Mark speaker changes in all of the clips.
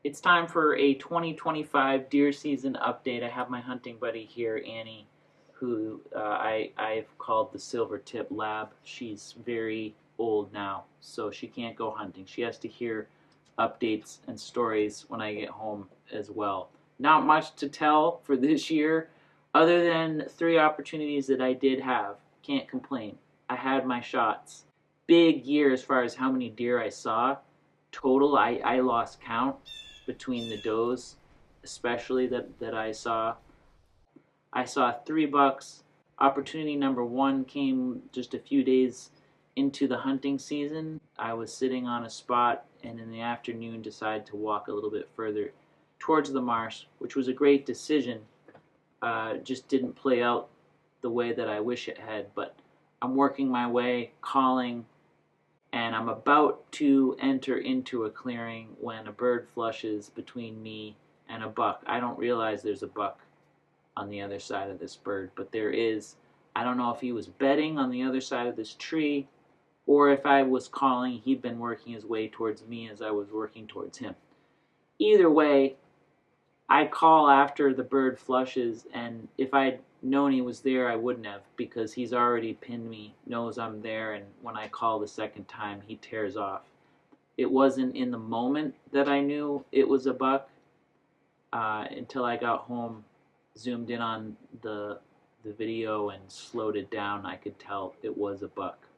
Speaker 1: It's time for a 2025 deer season update. I have my hunting buddy here, Annie, who I've called the Silver Tip Lab. She's very old now, so she can't go hunting. She has to hear updates and stories when I get home as well. Not much to tell for this year, other than 3 opportunities that I did have. Can't complain. I had my shots. Big year as far as how many deer I saw. Total, I lost count between the does, especially that I saw. I saw 3 bucks. Opportunity number 1 came just a few days into the hunting season. I was sitting on a spot and in the afternoon decided to walk a little bit further towards the marsh, which was a great decision. Just didn't play out the way that I wish it had, but I'm working my way, calling, and I'm about to enter into a clearing when a bird flushes between me and a buck. I don't realize there's a buck on the other side of this bird, but there is. I don't know if he was bedding on the other side of this tree or if I was calling, he'd been working his way towards me as I was working towards him. Either way, I call after the bird flushes, and if I'd known he was there, I wouldn't have, because he's already pinned me, knows I'm there, and when I call the second time, he tears off. It wasn't in the moment that I knew it was a buck until I got home, zoomed in on the video and slowed it down. I could tell it was a buck.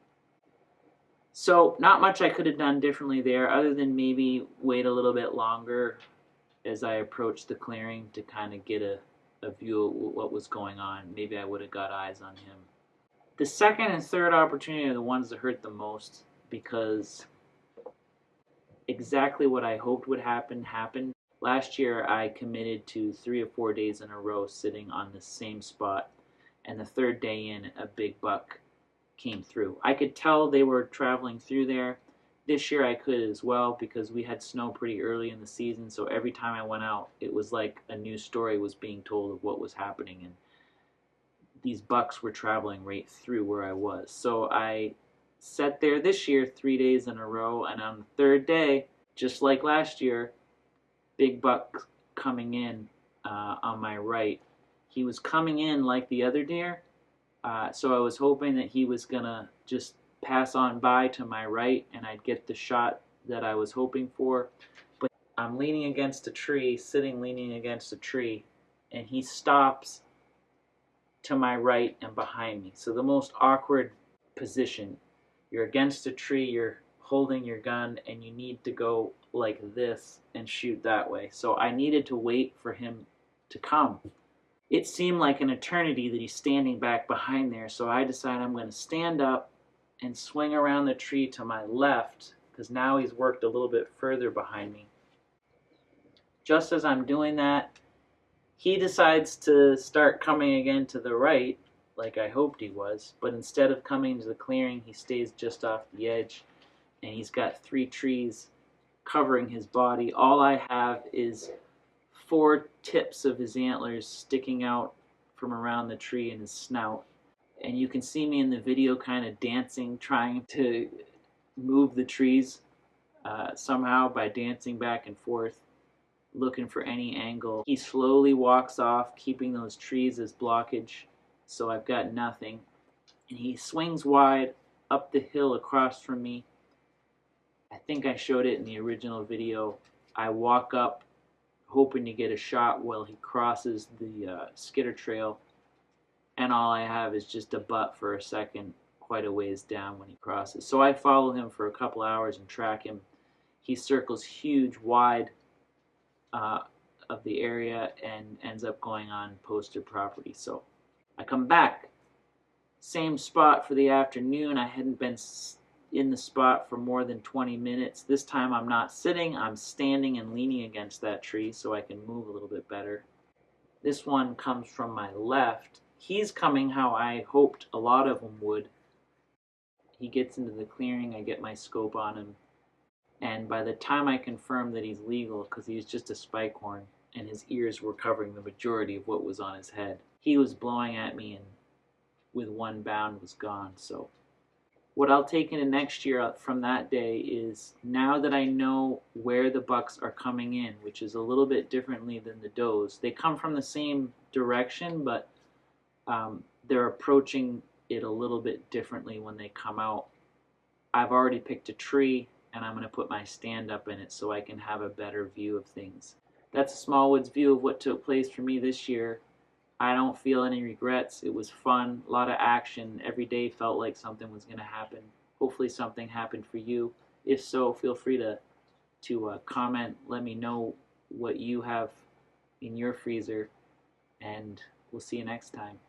Speaker 1: So not much I could have done differently there, other than maybe wait a little bit longer as I approached the clearing to kind of get a view of what was going on. Maybe I would have got eyes on him. The second and third opportunity are the ones that hurt the most, because exactly what I hoped would happen happened. Last year I committed to 3 or 4 days in a row sitting on the same spot, and the third day in, a big buck came through. I could tell they were traveling through there. This year I could as well, because we had snow pretty early in the season, so every time I went out it was like a new story was being told of what was happening, and these bucks were traveling right through where I was. So I sat there this year 3 days in a row, and on the third day, just like last year, big buck coming in on my right. He was coming in like the other deer, so I was hoping that he was gonna just pass on by to my right and I'd get the shot that I was hoping for. But I'm leaning against a tree, sitting leaning against a tree, and he stops to my right and behind me. So the most awkward position. You're against a tree, you're holding your gun, and you need to go like this and shoot that way. So I needed to wait for him to come. It seemed like an eternity that he's standing back behind there, so I decided I'm going to stand up and swing around the tree to my left, because now he's worked a little bit further behind me. Just as I'm doing that, he decides to start coming again to the right, like I hoped he was, but instead of coming to the clearing, he stays just off the edge, and he's got 3 trees covering his body. All I have is 4 tips of his antlers sticking out from around the tree in his snout. And you can see me in the video kind of dancing, trying to move the trees somehow by dancing back and forth, looking for any angle. He slowly walks off, keeping those trees as blockage, so I've got nothing. And he swings wide up the hill across from me. I think I showed it in the original video. I walk up hoping to get a shot while he crosses the skitter trail, and all I have is just a butt for a second, quite a ways down when he crosses. So I follow him for a couple hours and track him. He circles huge, wide of the area and ends up going on posted property. So I come back, same spot for the afternoon. I hadn't been in the spot for more than 20 minutes. This time I'm not sitting, I'm standing and leaning against that tree so I can move a little bit better. This one comes from my left. He's coming how I hoped a lot of them would. He gets into the clearing, I get my scope on him, and by the time I confirm that he's legal, because he's just a spike horn and his ears were covering the majority of what was on his head, he was blowing at me and with one bound was gone. So What I'll take into next year from that day is, now that I know where the bucks are coming in, which is a little bit differently than the does. They come from the same direction, but they're approaching it a little bit differently when they come out. I've already picked a tree, and I'm going to put my stand up in it so I can have a better view of things. That's a small woods view of what took place for me this year. I don't feel any regrets. It was fun, a lot of action. Every day felt like something was going to happen. Hopefully something happened for you. If so, feel free to comment. Let me know what you have in your freezer, and we'll see you next time.